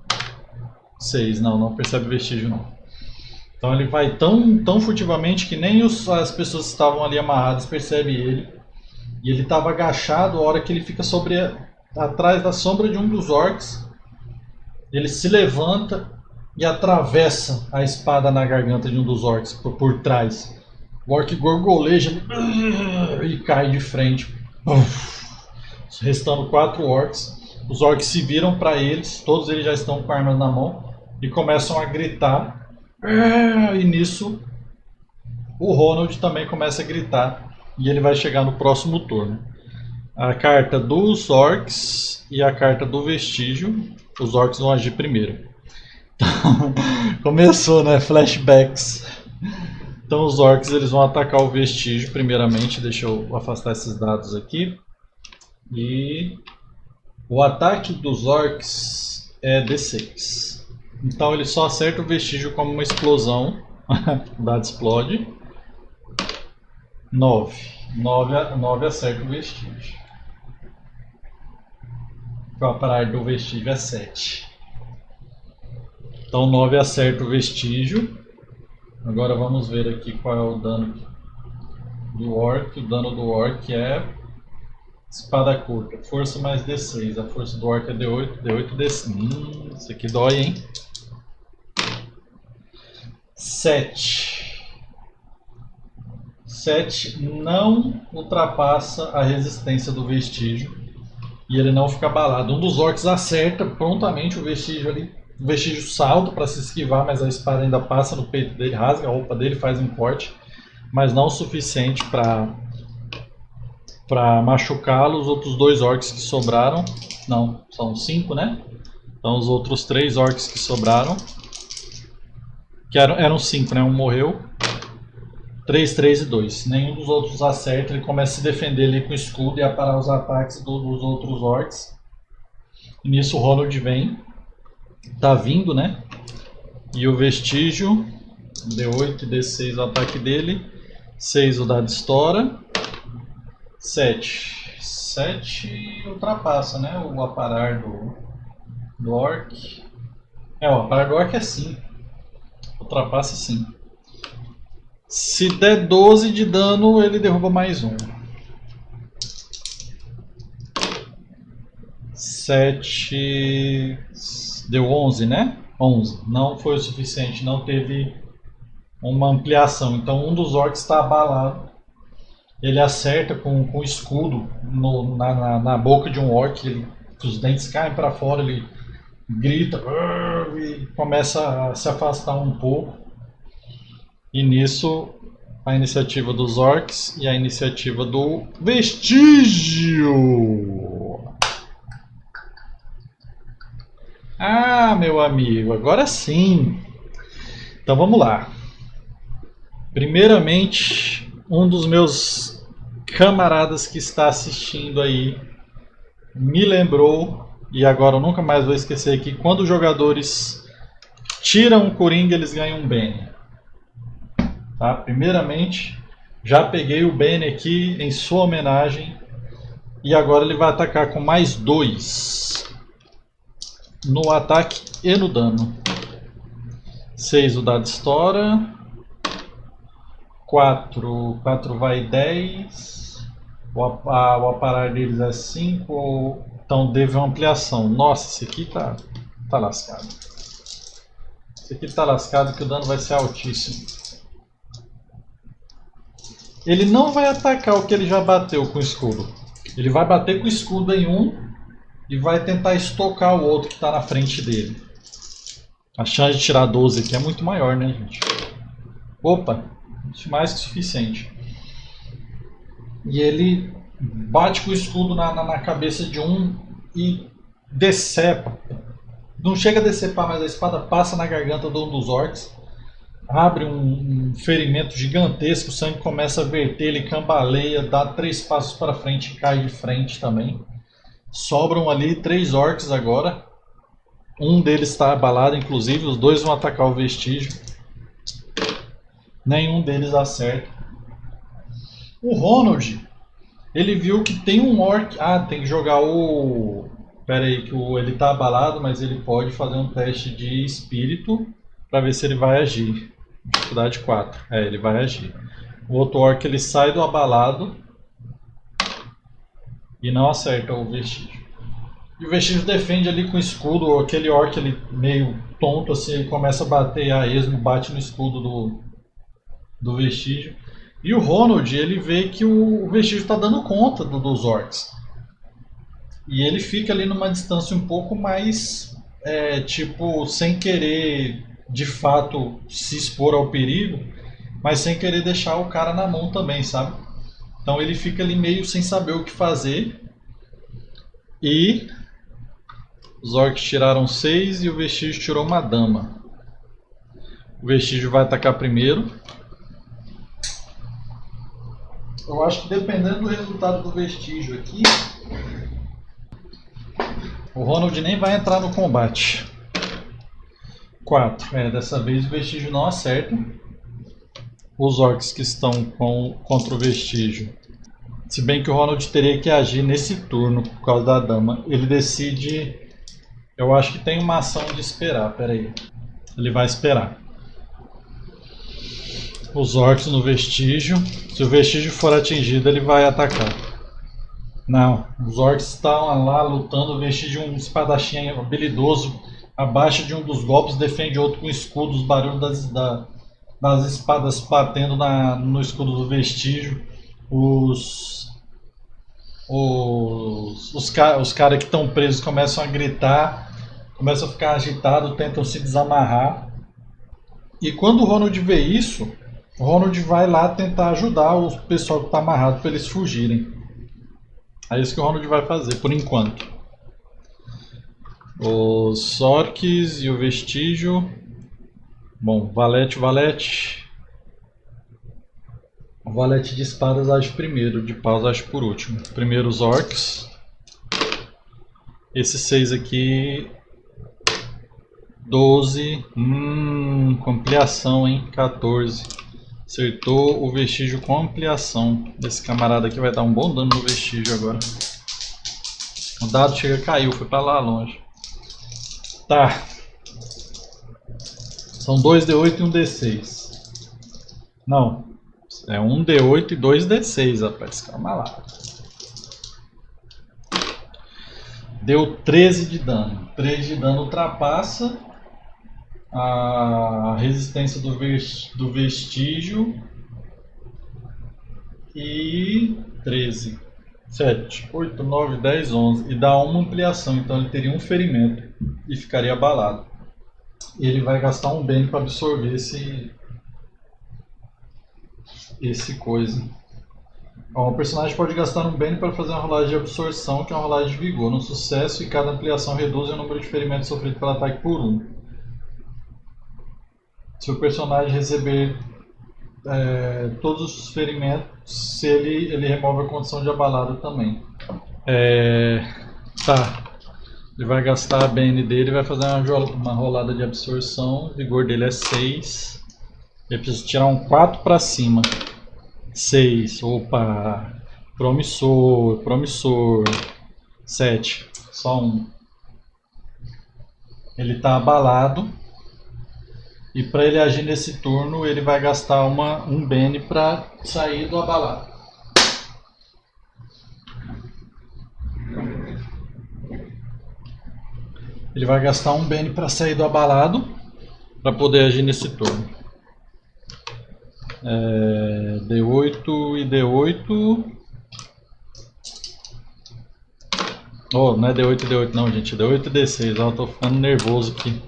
6. Não percebe o vestígio não. Então ele vai tão furtivamente que nem as pessoas que estavam ali amarradas percebem ele. E ele estava agachado. A hora que ele fica atrás da sombra de um dos orcs, ele se levanta e atravessa a espada na garganta de um dos orcs por trás. O orc gorgoleja e cai de frente. Restando 4 orcs. Os orcs se viram para eles, todos eles já estão com armas na mão e começam a gritar. E nisso o Ronald também começa a gritar e ele vai chegar no próximo turno. A carta dos orcs e a carta do vestígio. Os orcs vão agir primeiro. Começou, né? Flashbacks. Então os orcs eles vão atacar o vestígio primeiramente. Deixa eu afastar esses dados aqui. E o ataque dos orcs é D6. Então ele só acerta o vestígio como uma explosão. O dado explode. 9 acerta o vestígio. O aparar do vestígio é 7. Então 9 acerta o vestígio. Agora vamos ver aqui qual é o dano do orc. O dano do orc é espada curta. Força mais D6. A força do orc é D8. D8 D6. Isso aqui dói, hein? 7. 7 não ultrapassa a resistência do vestígio. E ele não fica abalado. Um dos orcs acerta prontamente o vestígio ali. O vestígio salta para se esquivar, mas a espada ainda passa no peito dele, rasga a roupa dele, faz um corte, mas não o suficiente para machucá-lo. Os outros 2 orcs que sobraram, não, são 5, né? Então os outros 3 orcs que sobraram, que eram 5, né? Um morreu. 3, 3 e 2. Nenhum dos outros acerta. Ele começa a se defender ali com o escudo e a parar os ataques dos outros orcs. E nisso o Ronald vem. Tá vindo, né? E o vestígio. D8 e D6 o ataque dele. 6 o dado estoura. 7. 7 ultrapassa, né? O aparar do orc. O aparar do orc é 5. Ultrapassa 5. Se der 12 de dano, ele derruba mais um. 7... Deu 11, né? 11. Não foi o suficiente, não teve uma ampliação. Então um dos orcs está abalado. Ele acerta com o escudo na boca de um orc. Os dentes caem para fora, ele grita e começa a se afastar um pouco. E nisso, a iniciativa dos orcs e a iniciativa do vestígio. Ah, meu amigo, agora sim. Então vamos lá. Primeiramente, um dos meus camaradas que está assistindo aí me lembrou, e agora eu nunca mais vou esquecer, que quando os jogadores tiram um Coringa, eles ganham um Bene. Tá? Primeiramente, já peguei o Bene aqui em sua homenagem. E agora ele vai atacar com mais 2 no ataque e no dano. 6 o dado estoura. 4 vai 10. O aparar deles é 5. Então teve uma ampliação. Nossa, esse aqui tá lascado. Esse aqui tá lascado que o dano vai ser altíssimo. Ele não vai atacar o que ele já bateu com o escudo. Ele vai bater com o escudo em um e vai tentar estocar o outro que está na frente dele. A chance de tirar 12 aqui é muito maior, né, gente? Opa, mais que suficiente. E ele bate com o escudo na cabeça de um e decepa. Não chega a decepar, mas a espada passa na garganta de um dos orcs. Abre um ferimento gigantesco, o sangue começa a verter, ele cambaleia, dá 3 passos para frente e cai de frente também. Sobram ali 3 orcs agora. Um deles está abalado, inclusive. Os dois vão atacar o vestígio. Nenhum deles acerta. O Ronald, ele viu que tem um orc. Ah, tem que jogar o... Pera aí, que ele tá abalado, mas ele pode fazer um teste de espírito para ver se ele vai agir. Dificuldade 4. Ele vai agir. O outro orc, ele sai do abalado e não acerta o vestígio. E o vestígio defende ali com o escudo. Aquele orc ele meio tonto assim, ele começa a bater a esmo, bate no escudo do vestígio. E o Ronald, ele vê que o vestígio está dando conta dos orcs. E ele fica ali numa distância um pouco mais, tipo, sem querer de fato se expor ao perigo, mas sem querer deixar o cara na mão também, sabe? Então ele fica ali meio sem saber o que fazer. E os orcs tiraram 6 e o vestígio tirou uma dama. O vestígio vai atacar primeiro. Eu acho que dependendo do resultado do vestígio aqui, o Ronald nem vai entrar no combate. 4. Dessa vez o vestígio não acerta. Os orcs que estão contra o vestígio. Se bem que o Ronald teria que agir nesse turno por causa da dama. Ele decide... Eu acho que tem uma ação de esperar. Pera aí. Ele vai esperar. Os orcs no vestígio. Se o vestígio for atingido, ele vai atacar. Não, os orcs estão lá lutando. O vestígio, um espadachim habilidoso, abaixa de um dos golpes, defende outro com escudo. Os barulhos das espadas batendo no escudo do vestígio. Os caras que estão presos começam a gritar, começam a ficar agitados, tentam se desamarrar. E quando o Ronald vê isso, o Ronald vai lá tentar ajudar o pessoal que está amarrado para eles fugirem. É isso que o Ronald vai fazer por enquanto. Os orcs e o vestígio. Bom, valete. O valete de espadas age primeiro, de paus age por último. Primeiro os orcs. Esses 6 aqui. 12. Com ampliação, hein? 14. Acertou o vestígio com ampliação. Esse camarada aqui vai dar um bom dano no vestígio agora. O dado chega, caiu, foi pra lá longe. Tá. São 2d8 e 1d6. Não. É 1d8 e 2d6, rapaz. Calma lá. Deu 13 de dano. 13 de dano ultrapassa a resistência do vestígio. E 13. 7, 8, 9, 10, 11. E dá uma ampliação. Então ele teria um ferimento e ficaria abalado. E ele vai gastar um bem para absorver esse coisa. Bom, o personagem pode gastar um bem para fazer uma rolagem de absorção, que é uma rolagem de vigor. No sucesso, e cada ampliação reduz o número de ferimentos sofridos pelo ataque por 1. Se o personagem receber todos os ferimentos, ele remove a condição de abalado também. Tá. Ele vai gastar a BN dele e vai fazer uma rolada de absorção. O vigor dele é 6. Ele precisa tirar um 4 para cima. 6. Opa. Promissor. 7. Só 1. Ele está abalado. E para ele agir nesse turno, ele vai gastar um BN para sair do abalado. Ele vai gastar um BN para sair do abalado, para poder agir nesse turno. D8 e D8. Oh, não é D8 e D8 não, gente. D8 e D6. Eu tô ficando nervoso aqui.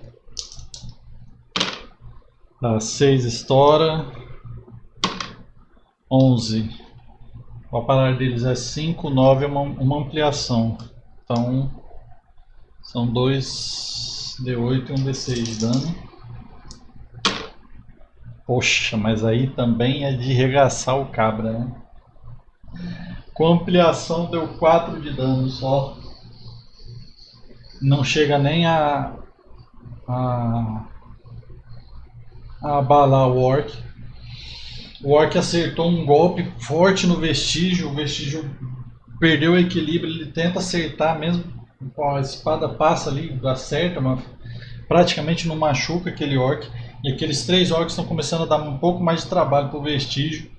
Tá, 6 estoura. 11. O apalar deles é 5, 9 é uma ampliação. Então, são 2 D8 e 1 D6 de dano. Poxa, mas aí também é de regaçar o cabra, né? Com ampliação deu 4 de dano só. Não chega nem a abalar o orc. O orc acertou um golpe forte no vestígio. O vestígio perdeu o equilíbrio. Ele tenta acertar mesmo. A espada passa ali, acerta, mas praticamente não machuca aquele orc. E aqueles 3 orcs estão começando a dar um pouco mais de trabalho pro vestígio.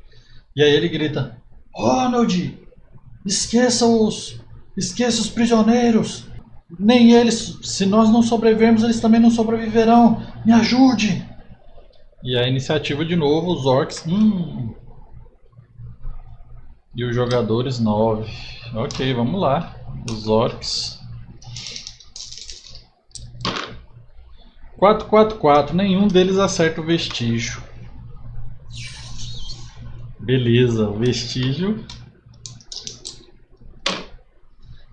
E aí ele grita: Ronald, esqueça os prisioneiros. Nem eles, se nós não sobrevivermos, eles também não sobreviverão. Me ajude! E a iniciativa de novo, os orcs. E os jogadores 9. Ok, vamos lá. Os orcs. 4-4-4. Nenhum deles acerta o vestígio. Beleza, o vestígio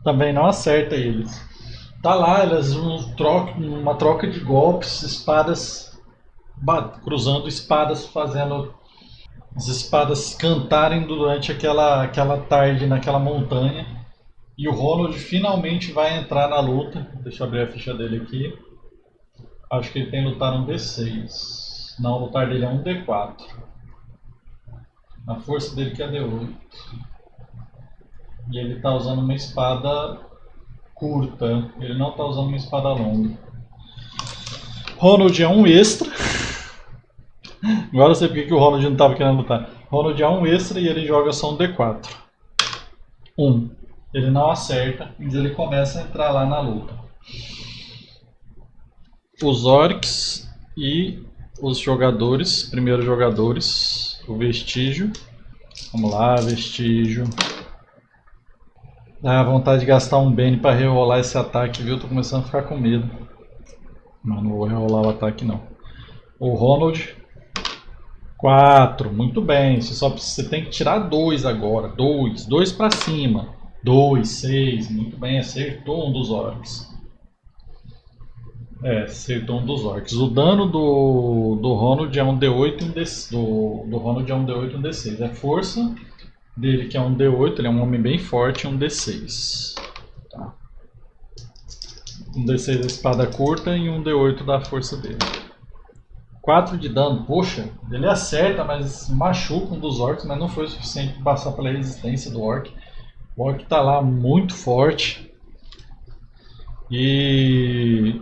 também não acerta eles. Tá lá, eles uma troca de golpes, espadas cruzando espadas, fazendo as espadas cantarem durante aquela tarde naquela montanha. E o Ronald finalmente vai entrar na luta. Deixa eu abrir a ficha dele aqui. Acho que ele tem lutar um D6. Não, o lutar dele é um D4. A força dele que é D8. E ele está usando uma espada curta. Ele não está usando uma espada longa. Ronald é um extra. Agora eu sei porque que o Ronald não estava querendo lutar. Ronald é um extra e ele joga só um D4. 1. Ele não acerta, mas ele começa a entrar lá na luta. Os orcs e os jogadores, primeiros jogadores, o vestígio. Vamos lá, vestígio. Dá vontade de gastar um Bane para rerolar esse ataque, viu? Tô começando a ficar com medo. Mas não vou rerolar o ataque não. O Ronald. 4, muito bem. Você tem que tirar 2 agora. 2 para cima. 2, 6, muito bem. Acertou um dos orcs. Acertou um dos orcs. O dano do Ronald é um D8 e um D6. Do Ronald é um D8 e um D6. É força dele que é um D8, ele é um homem bem forte, um D6. Tá. Um D6 da espada curta e um D8 da força dele. 4 de dano, poxa, ele acerta, mas machuca um dos orcs, mas não foi o suficiente para passar pela resistência do orc. O orc tá lá muito forte. E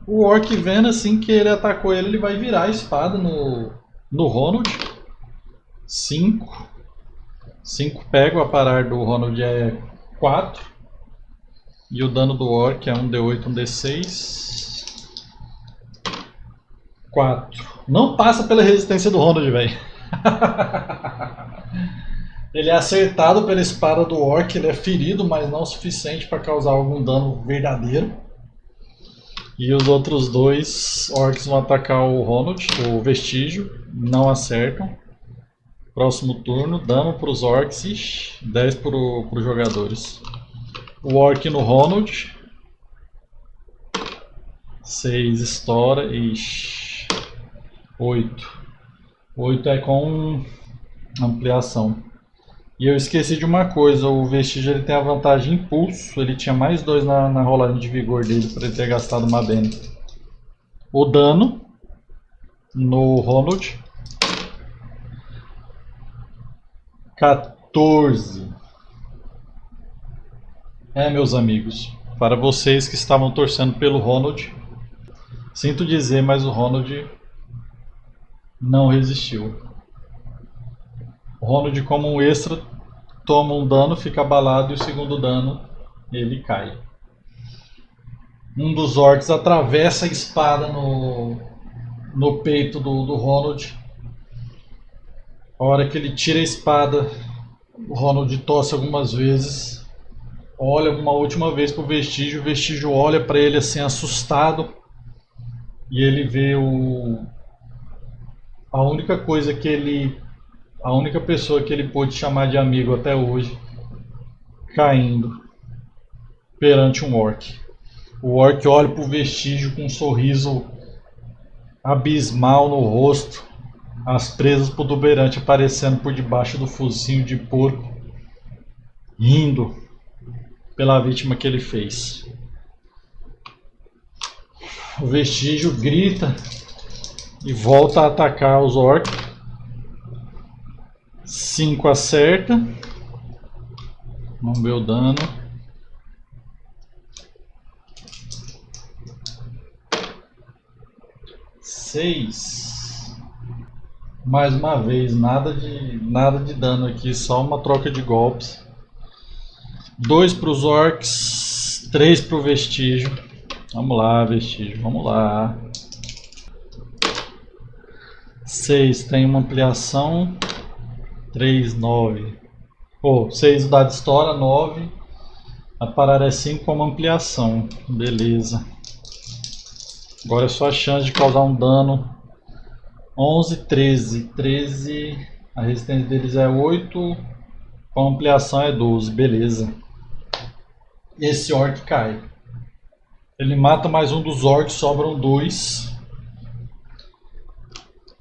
o orc vendo assim que ele atacou ele vai virar a espada no Ronald. 5 pega, o aparar do Ronald é 4. E o dano do orc é um D8, um D6. 4. Não passa pela resistência do Ronald, velho. Ele é acertado pela espada do orc, ele é ferido, mas não o suficiente para causar algum dano verdadeiro. E os outros 2 orcs vão atacar o Ronald, o vestígio, não acertam. Próximo turno, dano para os orcs, ixi, 10 para os jogadores. O orc no Ronald. 6 estoura, ixi. 8. 8 é com ampliação. E eu esqueci de uma coisa, o vestígio ele tem a vantagem impulso, ele tinha mais 2 na rolagem de vigor dele para ele ter gastado uma Bane. O dano no Ronald 14. Meus amigos, para vocês que estavam torcendo pelo Ronald, sinto dizer, mas o Ronald não resistiu. O Ronald, como um extra, toma um dano, fica abalado e o segundo dano ele cai. Um dos orcs atravessa a espada no peito do Ronald. A hora que ele tira a espada, o Ronald tosse algumas vezes. Olha uma última vez pro vestígio. O vestígio olha para ele assim assustado. E ele vê a única pessoa que ele pôde chamar de amigo até hoje caindo perante um orc. O orc olha pro vestígio com um sorriso abismal no rosto, as presas protuberantes aparecendo por debaixo do focinho de porco, rindo pela vítima que ele fez. O vestígio grita e volta a atacar os orcs. 5 acerta. Vamos ver o dano. 6. Mais uma vez, nada de dano aqui, só uma troca de golpes. 2 para os orcs, 3 para o vestígio. Vamos lá, vestígio, vamos lá. 6 tem uma ampliação. 3, 9. 6 o dado estoura, 9. A parada é 5 com uma ampliação. Beleza. Agora é só a chance de causar um dano. 11, 13. 13. A resistência deles é 8. Com ampliação é 12. Beleza. Esse orc cai. Ele mata mais um dos orcs, sobram 2.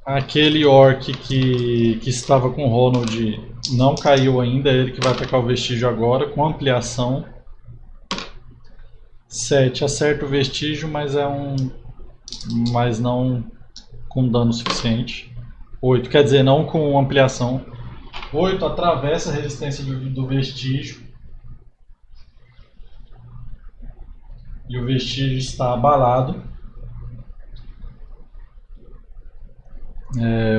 Aquele orc que estava com o Ronald não caiu ainda, é ele que vai atacar o vestígio agora, com ampliação. 7, acerta o vestígio, mas mas não com dano suficiente. 8, quer dizer, não com ampliação. 8, atravessa a resistência do vestígio. E o vestígio está abalado.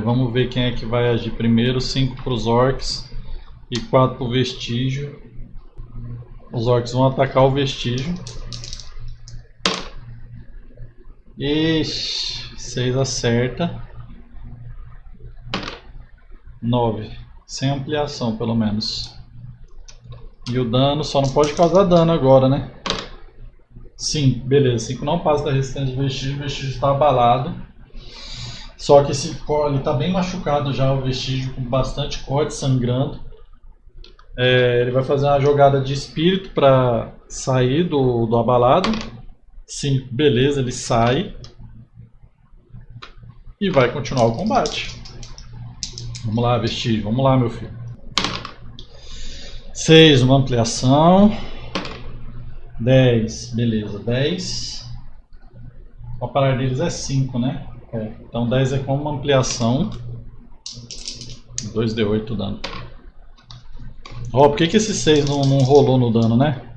Vamos ver quem é que vai agir primeiro. 5 para os orcs e 4 para o vestígio. Os orcs vão atacar o vestígio. Ixi, 6 acerta. 9, sem ampliação pelo menos. E o dano só não pode causar dano agora, né? 5, beleza. 5 não passa da resistência do vestígio. O vestígio está abalado. Só que ele está bem machucado já, o vestígio, com bastante corte, sangrando. Ele vai fazer uma jogada de espírito para sair do abalado. Sim, beleza, ele sai. E vai continuar o combate. Vamos lá, vestígio, vamos lá, meu filho. 6, uma ampliação. 10, beleza, 10. O parar deles é 5, né? Então 10 é com uma ampliação. 2d8 dano. Por que esse 6 não rolou no dano, né?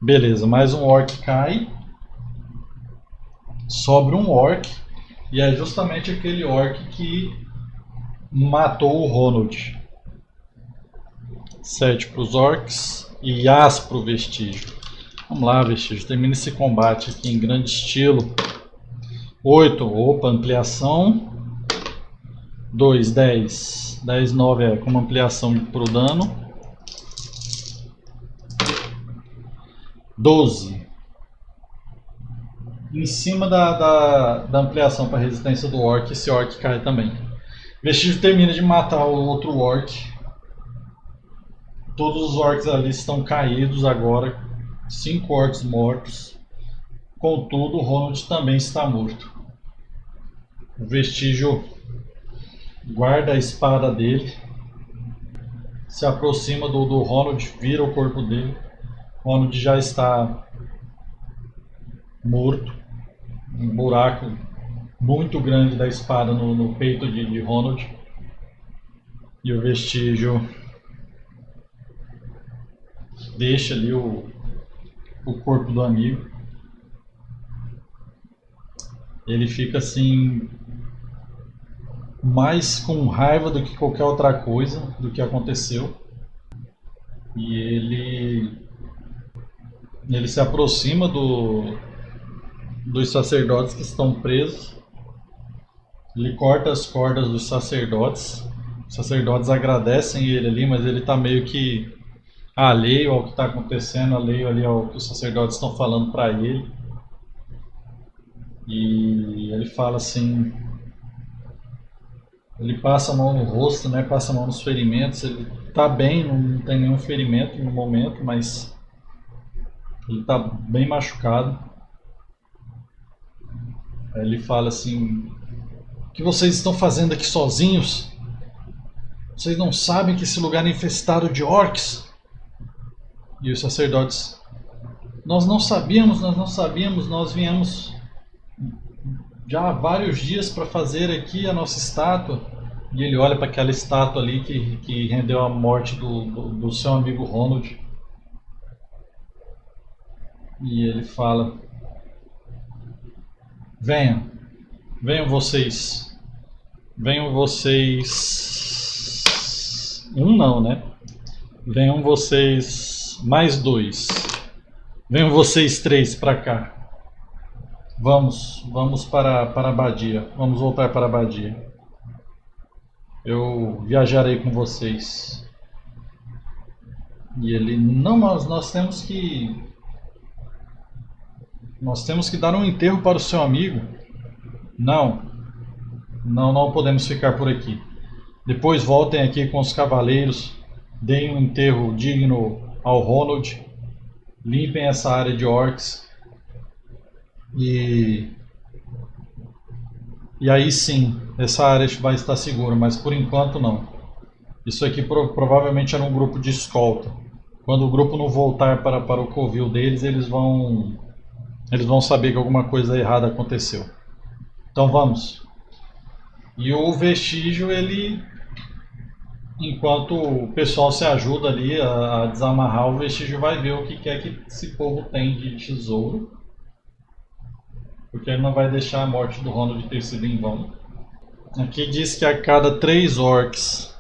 Beleza, mais um orc cai. Sobra um orc. E é justamente aquele orc que matou o Ronald. 7 para os orcs e As para o vestígio. Vamos lá, vestígio. Termina esse combate aqui em grande estilo. 8, opa, ampliação. 2, 10. 10, 9 é com uma ampliação para o dano. 12. Em cima da ampliação para resistência do orc, esse orc cai também. Vestígio termina de matar o outro orc. Todos os orcs ali estão caídos agora. 5 orcs mortos. Contudo, o Ronald também está morto. O vestígio guarda a espada dele. Se aproxima do Ronald, vira o corpo dele. O Ronald já está morto. Um buraco muito grande da espada no peito de Ronald. E o vestígio deixa ali o corpo do amigo. Ele fica assim, mais com raiva do que qualquer outra coisa do que aconteceu. E ele se aproxima dos sacerdotes que estão presos. Ele corta as cordas dos sacerdotes. Os sacerdotes agradecem ele ali, mas ele está meio que alheio ao que está acontecendo, alheio ali ao que os sacerdotes estão falando para ele. E ele fala assim, ele passa a mão no rosto, né? Passa a mão nos ferimentos. Ele está bem, não tem nenhum ferimento no momento, mas ele está bem machucado. Aí ele fala assim: o que vocês estão fazendo aqui sozinhos? Vocês não sabem que esse lugar é infestado de orcs? E os sacerdotes: nós não sabíamos, nós viemos já há vários dias para fazer aqui a nossa estátua. E ele olha para aquela estátua ali que rendeu a morte do seu amigo Ronald. E ele fala: venham vocês. Venham vocês. Um não, né? Venham vocês mais 2. Venham vocês 3 para cá. Vamos para a abadia. Vamos voltar para a abadia. Eu viajarei com vocês. E ele: não, nós temos que dar um enterro para o seu amigo. Não podemos ficar por aqui. Depois voltem aqui com os cavaleiros, deem um enterro digno ao Ronald, limpem essa área de orcs e aí sim, essa área vai estar segura, mas por enquanto não. Isso aqui provavelmente era um grupo de escolta. Quando o grupo não voltar para o covil deles, eles vão saber que alguma coisa errada aconteceu. Então vamos. E o vestígio, ele, enquanto o pessoal se ajuda ali a desamarrar, o vestígio vai ver o que é que esse povo tem de tesouro. Porque ele não vai deixar a morte do Ronald ter sido em vão. Aqui diz que a cada 3 orcs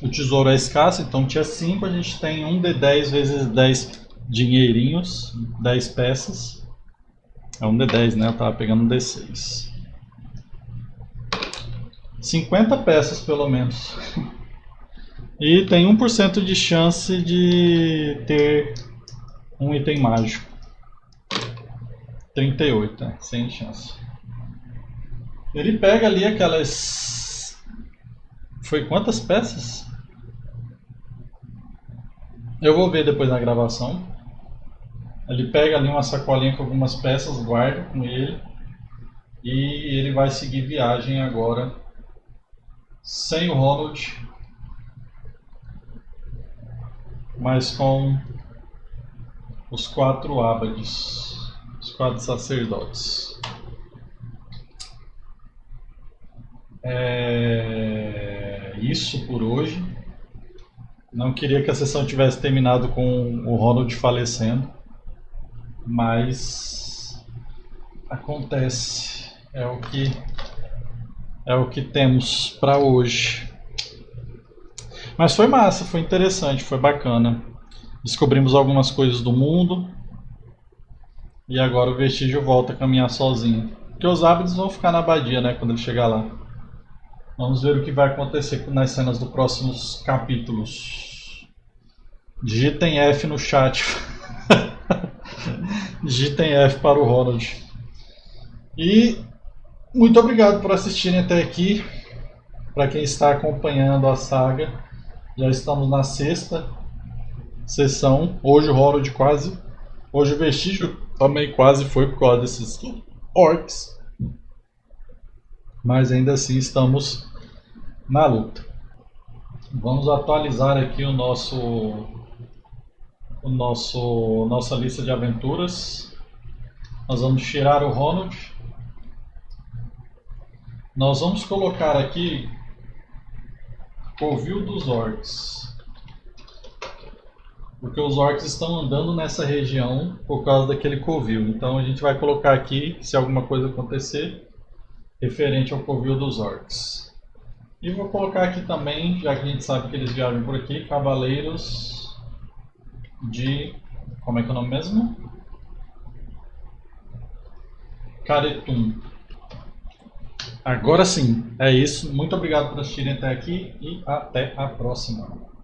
o tesouro é escasso, então tinha 5, a gente tem um D10 vezes 10 dinheirinhos, 10 peças. É um D10, né? Eu tava pegando um D6. 50 peças pelo menos. E tem 1% de chance de ter um item mágico. 38, sem chance. Ele pega ali aquelas... Foi quantas peças? Eu vou ver depois na gravação. Ele pega ali uma sacolinha com algumas peças, guarda com ele. E ele vai seguir viagem agora sem o Ronald, mas com os 4 abades, os 4 sacerdotes. Isso por hoje. Não queria que a sessão tivesse terminado com o Ronald falecendo, mas acontece, é o que temos para hoje. Mas foi massa, foi interessante, foi bacana. Descobrimos algumas coisas do mundo e agora o vestígio volta a caminhar sozinho. Porque os hábitos vão ficar na abadia, né, quando ele chegar lá. Vamos ver o que vai acontecer nas cenas dos próximos capítulos. Digitem F no chat. Digitem F para o Ronald. E muito obrigado por assistirem até aqui. Para quem está acompanhando a saga, já estamos na 6ª sessão. Hoje o Ronald quase... Hoje o vestígio também quase foi por causa desses orcs. Mas ainda assim estamos na luta. Vamos atualizar aqui nossa lista de aventuras. Nós vamos tirar o Ronald. Nós vamos colocar aqui Covil dos Orcs. Porque os orcs estão andando nessa região por causa daquele covil. Então a gente vai colocar aqui, se alguma coisa acontecer, referente ao covil dos orcs. E vou colocar aqui também, já que a gente sabe que eles viajam por aqui, cavaleiros de... como é que é o nome mesmo? Caretum. Agora sim, é isso. Muito obrigado por assistirem até aqui e até a próxima.